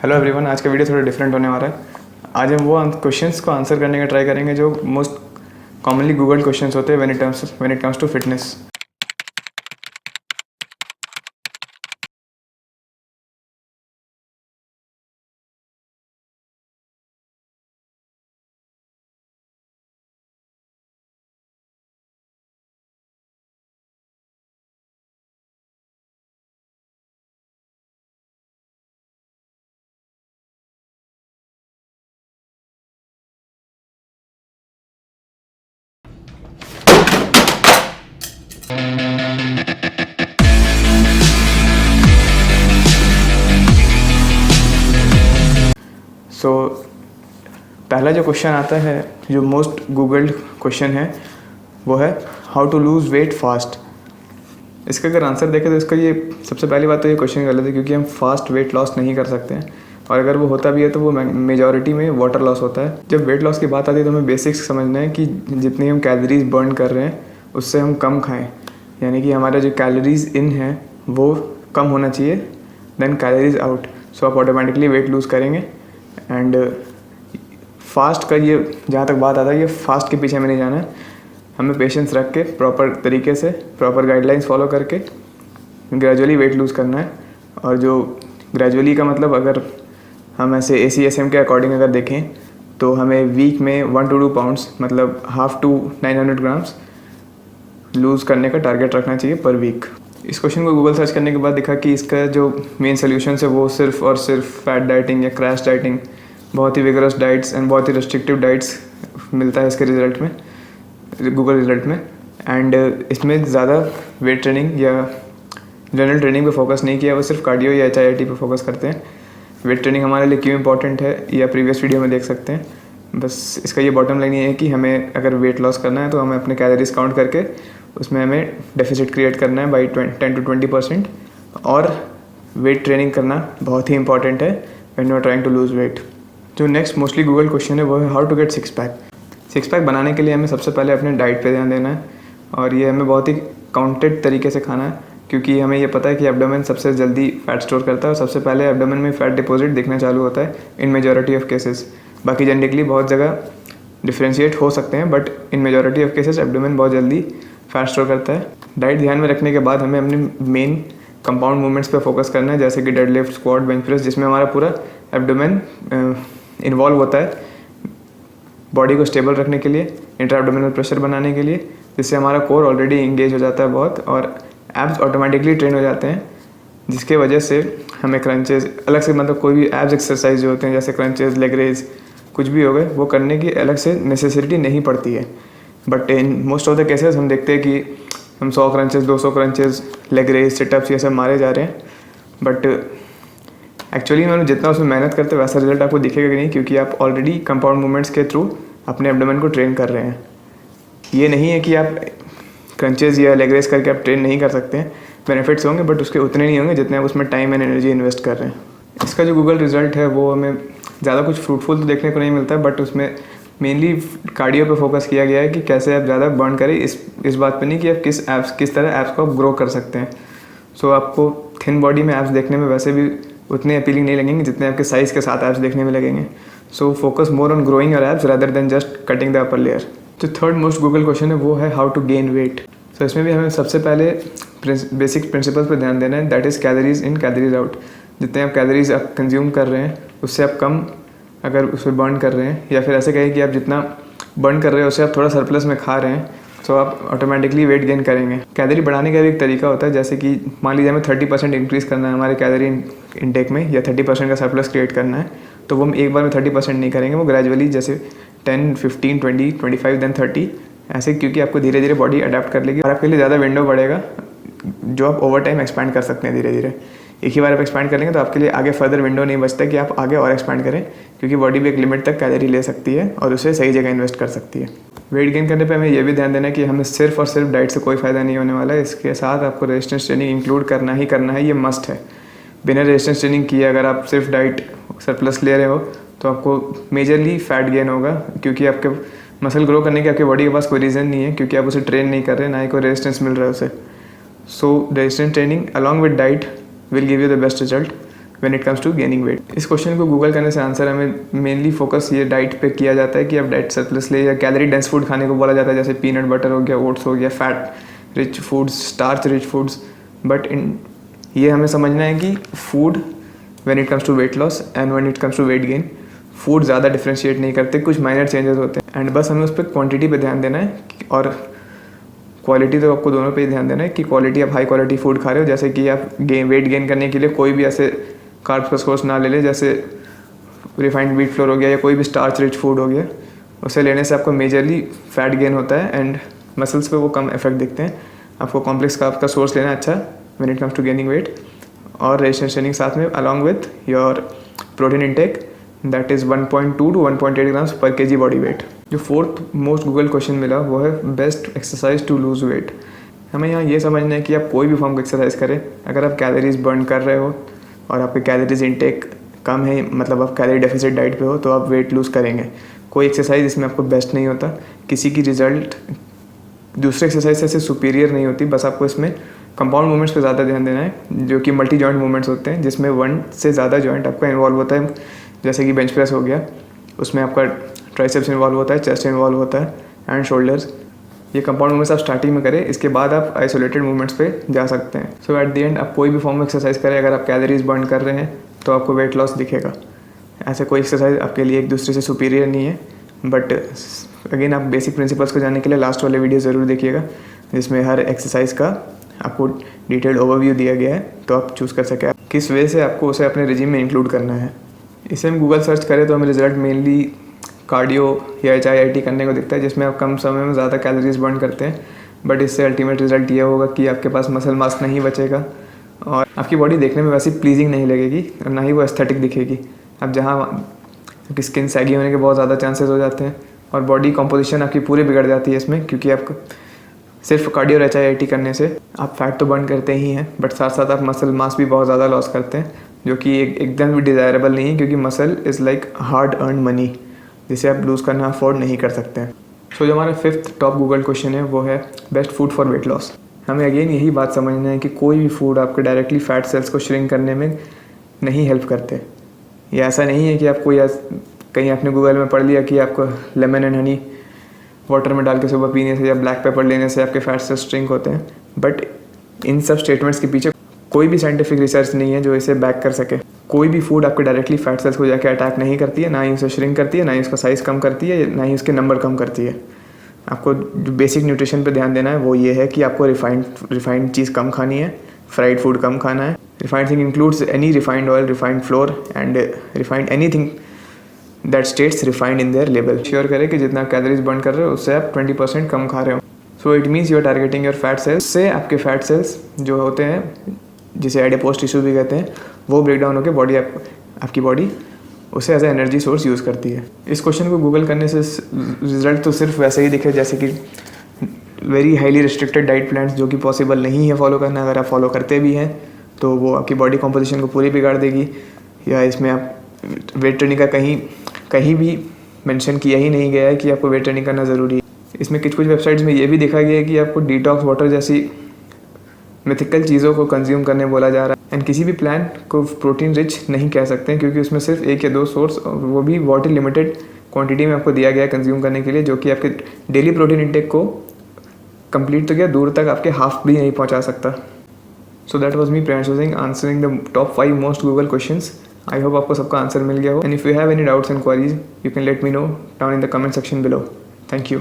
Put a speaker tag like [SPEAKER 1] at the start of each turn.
[SPEAKER 1] Hello everyone, आज का video थोड़ा डिफरेंट होने वाला है। आज हम वो क्वेश्चंस को आंसर करने का ट्राई करेंगे जो मोस्ट कॉमनली गूगल क्वेश्चंस होते हैं when it comes to fitness. So पहला जो क्वेश्चन आता है, जो मोस्ट गूगल्ड क्वेश्चन है, वो है how to lose weight fast. इसका अगर आंसर देखें तो इसका ये सबसे पहली बात तो ये क्वेश्चन गलत है, क्योंकि हम फास्ट वेट लॉस नहीं कर सकते हैं, और अगर वो होता भी है तो वो मेजॉरिटी में वाटर लॉस होता है। जब वेट लॉस की बात आती है तो हमें बेसिक्स समझना है कि जितनी हम कैलोरीज बर्न कर रहे हैं उससे हम कम खाएं, यानी कि हमारा जो कैलोरीज इन है वो कम होना चाहिए देन कैलोरीज आउट। सो आप ऑटोमेटिकली वेट लूज़ करेंगे। एंड फास्ट का ये जहाँ तक बात आता है, ये फास्ट के पीछे हमें नहीं जाना है, हमें पेशेंस रख के प्रॉपर तरीके से प्रॉपर गाइडलाइंस फॉलो करके ग्रेजुअली वेट लूज़ करना है। और जो ग्रेजुअली का मतलब, अगर हम ऐसे ACSM के अकॉर्डिंग अगर देखें तो हमें वीक में 1 to 2 पाउंड्स मतलब हाफ टू 900 ग्राम्स लूज़ करने का टारगेट रखना चाहिए पर वीक। इस क्वेश्चन को गूगल सर्च करने के बाद दिखा कि इसका जो मेन सोल्यूशन है वो सिर्फ और सिर्फ फैट डाइटिंग या क्रैश डाइटिंग, बहुत ही विगरस डाइट्स एंड बहुत ही रेस्ट्रिक्टिव डाइट्स मिलता है इसके रिजल्ट में, गूगल रिजल्ट में। एंड इसमें ज़्यादा वेट ट्रेनिंग या जनरल ट्रेनिंग पे फोकस नहीं किया, वो सिर्फ कार्डियो या HIIT पे फोकस करते हैं। वेट ट्रेनिंग हमारे लिए क्यों इंपॉर्टेंट है या प्रीवियस वीडियो में देख सकते हैं। बस इसका ये बॉटम लाइन ये है कि हमें अगर वेट लॉस करना है तो हमें अपने कैलोरीज काउंट करके उसमें हमें डेफिसिट क्रिएट करना है बाई 10 to 20%। और वेट ट्रेनिंग करना बहुत ही इंपॉर्टेंट है when you are trying to lose weight. जो नेक्स्ट मोस्टली गूगल क्वेश्चन है वो है how to get six pack बनाने के लिए हमें सबसे पहले अपने डाइट पे ध्यान देना है, और ये हमें बहुत ही काउंटेड तरीके से खाना है, क्योंकि हमें ये पता है कि एब्डोमेन सबसे जल्दी फैट स्टोर करता है और सबसे पहले एब्डोमेन में फैट डिपॉजिट दिखना चालू होता है इन मेजॉरिटी ऑफ केसेस। बाकी जेनेटिकली बहुत जगह डिफ्रेंशिएट हो सकते हैं, but in majority of cases abdomen बहुत जल्दी फैट स्टोर करता है। डाइट ध्यान में रखने के बाद हमें अपने मेन कंपाउंड मूवमेंट्स पे फोकस करना है, जैसे कि डेडलिफ्ट, स्क्वाट, बेंच प्रेस, जिसमें हमारा पूरा एब्डोमेन इन्वॉल्व होता है बॉडी को स्टेबल रखने के लिए, इंट्रा एब्डोमिनल प्रेशर बनाने के लिए, जिससे हमारा कोर ऑलरेडी इंगेज हो जाता है बहुत, और एब्स ऑटोमेटिकली ट्रेन हो जाते हैं, जिसके वजह से हमें क्रंचेस अलग से, मतलब कोई भी एब्स एक्सरसाइज जो होते हैं जैसे क्रंचेस, लेग रेज, कुछ भी हो गए, वो करने की अलग से नेसेसिटी नहीं पड़ती है। But in most of the cases हम देखते हैं कि हम 100 crunches, 200 crunches, leg raise, situps ये सब मारे जा रहे हैं, बट एक्चुअली मैंने जितना उसमें मेहनत करते वैसा रिजल्ट आपको दिखेगा कि नहीं, क्योंकि आप ऑलरेडी कंपाउंड मूवमेंट्स के थ्रू अपने एब्डोमेन को ट्रेन कर रहे हैं। ये नहीं है कि आप क्रंचेस या लेग रेस करके आप ट्रेन नहीं कर सकते हैं, बेनिफिट्स होंगे बट उसके उतने नहीं होंगे जितने आप उसमें टाइम एंड एनर्जी इन्वेस्ट कर रहे हैं। इसका जो गूगल रिजल्ट है वो हमें ज़्यादा कुछ फ्रूटफुल तो देखने को नहीं मिलता है, बट उसमें मेनली कार्डियो पे फोकस किया गया है कि कैसे आप ज़्यादा बर्न करें, इस बात पे नहीं कि आप किस तरह एप्स को आप ग्रो कर सकते हैं। सो आपको थिन बॉडी में एप्स देखने में वैसे भी उतने अपीलिंग नहीं लगेंगे जितने आपके साइज़ के साथ एप्स देखने में लगेंगे। So focus more on growing your apps rather than just cutting the upper layer. जो थर्ड मोस्ट गूगल क्वेश्चन है वो है हाउ टू गेन वेट। सो इसमें भी हमें सबसे पहले बेसिक प्रिंसिपल्स पे ध्यान देना है, that is calories in calories out. जितने आप कैलोरीज आप कंज्यूम कर रहे हैं उससे आप कम अगर उसे बर्न कर रहे हैं, या फिर ऐसे कहें कि आप जितना बर्न कर रहे हैं उससे आप थोड़ा सरप्लस में खा रहे हैं, तो आप ऑटोमेटिकली वेट गेन करेंगे। कैलोरी बढ़ाने का भी एक तरीका होता है, जैसे कि मान लीजिए हमें 30% इंक्रीज़ करना है हमारे कैलोरी इनटेक में, या 30% का सरप्लस क्रिएट करना है, तो वो हम एक बार में 30% नहीं करेंगे, वो ग्रेजुअली जैसे 10, 15, 20, 25 देन 30 ऐसे, क्योंकि आपको धीरे धीरे बॉडी अडेप्ट कर लेगी और आपके लिए ज़्यादा विंडो बढ़ेगा जो आप ओवर टाइम एक्सपैंड कर सकते हैं धीरे धीरे। एक ही बार आप एक्सपैंड करेंगे तो आपके लिए आगे फर्दर विंडो नहीं बचता कि आप आगे और एक्सपैंड करें, क्योंकि बॉडी भी एक लिमिट तक कैलोरी ले सकती है और उसे सही जगह इन्वेस्ट कर सकती है। वेट गेन करने पे हमें यह भी ध्यान देना है कि हमें सिर्फ और सिर्फ डाइट से कोई फ़ायदा नहीं होने वाला है, इसके साथ आपको रेजिस्टेंस ट्रेनिंग इंक्लूड करना ही करना है, ये मस्ट है। बिना रेजिस्टेंस ट्रेनिंग किए अगर आप सिर्फ डाइट सरप्लस ले रहे हो तो आपको मेजरली फैट गेन होगा, क्योंकि आपके मसल ग्रो करने की आपकी बॉडी के पास कोई रीज़न नहीं है, क्योंकि आप उसे ट्रेन नहीं कर रहे, ना ही कोई रेजिस्टेंस मिल रहा है उसे। So resistance training along with diet will give you the best result। When it comes to gaining weight. इस क्वेश्चन को गूगल करने से आंसर हमें मेनली फोकस ये डाइट पे किया जाता है कि आप डाइट सरप्लस ले या कैलोरी डेंस फूड खाने को बोला जाता है, जैसे पीनट बटर हो गया, ओट्स हो गया, fat rich foods, starch rich foods. But ये हमें समझना है कि food when it comes to weight loss and when it comes to weight gain, food ज़्यादा डिफ्रेंशिएट नहीं करते, कुछ माइनर चेंजेस होते हैं एंड बस हमें उस पर क्वांटिटी पे ध्यान देना है और क्वालिटी तो आपको दोनों पे ही ध्यान देना है कि क्वालिटी आप हाई क्वालिटी फूड खा रहे हो, जैसे कि आप वेट गेन करने के लिए कोई भी ऐसे कार्ब्स का सोर्स ना ले लें, जैसे रिफाइंड व्हीट फ्लोर हो गया या कोई भी स्टार्च रिच फूड हो गया। उसे लेने से आपको मेजरली फैट गेन होता है एंड मसल्स पे वो कम इफेक्ट दिखते हैं। आपको कॉम्प्लेक्स कार्ब का सोर्स लेना अच्छा when it comes to gaining weight, और रेजिस्टेंस ट्रेनिंग साथ में along with your protein intake, that is 1.2 to 1.8 grams per KG body weight. जो फोर्थ मोस्ट गूगल क्वेश्चन मिला वो है best exercise to lose weight. हमें यहाँ ये समझना है कि आप कोई भी फॉर्म की एक्सरसाइज करें, अगर आप कैलोरीज बर्न कर रहे हो और आपके कैलोरीज इंटेक कम है, मतलब आप कैलोरी डेफिसिट डाइट पे हो, तो आप वेट लूज़ करेंगे। कोई एक्सरसाइज इसमें आपको बेस्ट नहीं होता, किसी की रिजल्ट दूसरे एक्सरसाइज से सुपीरियर नहीं होती। बस आपको इसमें कंपाउंड मूवमेंट्स पे ज़्यादा ध्यान देना है, जो कि मल्टी जॉइंट मूवमेंट्स होते हैं, जिसमें 1 से ज़्यादा जॉइंट आपका इन्वॉल्व होता है। जैसे कि बेंच प्रेस हो गया, उसमें आपका ट्राइसेप्स इन्वॉल्व होता है, चेस्ट इन्वॉल्व होता है एंड शोल्डर्स। ये कंपाउंड मूवमेंट्स आप स्टार्टिंग में करें, इसके बाद आप आइसोलेटेड मूवमेंट्स पे जा सकते हैं। सो एट द एंड आप कोई भी फॉर्म में एक्सरसाइज करें, अगर आप कैलोरीज बर्न कर रहे हैं तो आपको वेट लॉस दिखेगा। ऐसे कोई एक्सरसाइज आपके लिए एक दूसरे से सुपीरियर नहीं है। बट अगेन आप बेसिक प्रिंसिपल्स को जानने के लिए लास्ट वाले वीडियो ज़रूर देखिएगा, जिसमें हर एक्सरसाइज का आपको डिटेल्ड ओवरव्यू दिया गया है, तो आप चूज़ कर सकें किस वे से आपको उसे अपने रिजीम में इंक्लूड करना है। इसे हम गूगल सर्च करें तो हमें रिजल्ट मेनली कार्डियो या HIIT करने को दिखता है, जिसमें आप कम समय में ज़्यादा कैलोरीज बर्न करते हैं। बट इससे अल्टीमेट रिजल्ट ये होगा कि आपके पास मसल मास नहीं बचेगा और आपकी बॉडी देखने में वैसे प्लीजिंग नहीं लगेगी और ना ही वो एस्थेटिक दिखेगी। अब जहाँ आपकी स्किन सैगी होने के बहुत ज़्यादा चांसेस हो जाते हैं और बॉडी कॉम्पोजिशन आपकी पूरी बिगड़ जाती है इसमें, क्योंकि आपको सिर्फ कार्डियो और HIIT करने से आप फैट तो बर्न करते ही हैं, बट साथ साथ आप मसल मास भी बहुत ज़्यादा लॉस करते हैं, जो कि एकदम भी डिज़ायरेबल नहीं है, क्योंकि muscle is like hard earn money, जिसे आप लूज़ करना अफोर्ड नहीं कर सकते हैं। सो जो हमारा 5th टॉप गूगल क्वेश्चन है वो है best food for weight loss. हमें अगेन यही बात समझना है कि कोई भी फूड आपके डायरेक्टली फैट सेल्स को श्रिंक करने में नहीं हेल्प करते। ये ऐसा नहीं है कि आपको या कहीं आपने गूगल में पढ़ लिया कि आपको लेमन एंड हनी वाटर में डाल के सुबह पीने से या ब्लैक पेपर लेने से आपके फैट सेल्स श्रिंक होते हैं। बट इन सब स्टेटमेंट्स के पीछे कोई भी साइंटिफिक रिसर्च नहीं है जो इसे बैक कर सके। कोई भी फूड आपके डायरेक्टली फैट सेल्स को जाके अटैक नहीं करती है, ना ही उसे श्रिंक करती है, ना ही उसका साइज़ कम करती है, ना ही उसके नंबर कम करती है। आपको जो बेसिक न्यूट्रिशन पे ध्यान देना है वो ये है कि आपको रिफाइंड चीज़ कम खानी है, फ्राइड फूड कम खाना है। Refined thing includes any refined oil, refined floor and refined anything that states refined in their label. Sure करें कि जितना कैलोरीज बर्न कर रहे हो उससे आप 20% कम खा रहे हो। So it means you are targeting your fat cells. से आपके फैट सेल्स जो होते हैं, जिसे एडिपोज टिश्यू भी कहते हैं, वो ब्रेक डाउन होकर आपकी बॉडी उसे as a energy source use करती है। इस क्वेश्चन को गूगल करने से रिजल्ट तो सिर्फ वैसे ही दिखे जैसे कि very highly restricted diet plans, जो कि पॉसिबल नहीं है फॉलो करना। अगर आप फॉलो करते भी हैं तो वो आपकी बॉडी कॉम्पोजिशन को पूरी बिगाड़ देगी। या इसमें आप वेट ट्रेनिंग का कहीं भी मेंशन किया ही नहीं गया है कि आपको वेट ट्रेनिंग करना ज़रूरी है। इसमें कुछ वेबसाइट्स में ये भी देखा गया है कि आपको डिटॉक्स वाटर जैसी मिथिकल चीज़ों को कंज्यूम करने बोला जा रहा है। एंड किसी भी प्लान को प्रोटीन रिच नहीं कह सकते हैं, क्योंकि उसमें सिर्फ 1 या 2 सोर्स, वो भी बहुत ही लिमिटेड क्वांटिटी में आपको दिया गया है कंज्यूम करने के लिए, जो कि आपके डेली प्रोटीन इंटेक को कंप्लीट तो क्या, दूर तक आपके हाफ भी नहीं पहुंचा सकता। So that was me Priyanshu Singh answering the top 5 most Google questions. I hope आपको सबका आंसर मिल गया हो। And if you have any doubts and queries, you can let me know down in the comment section below. Thank you.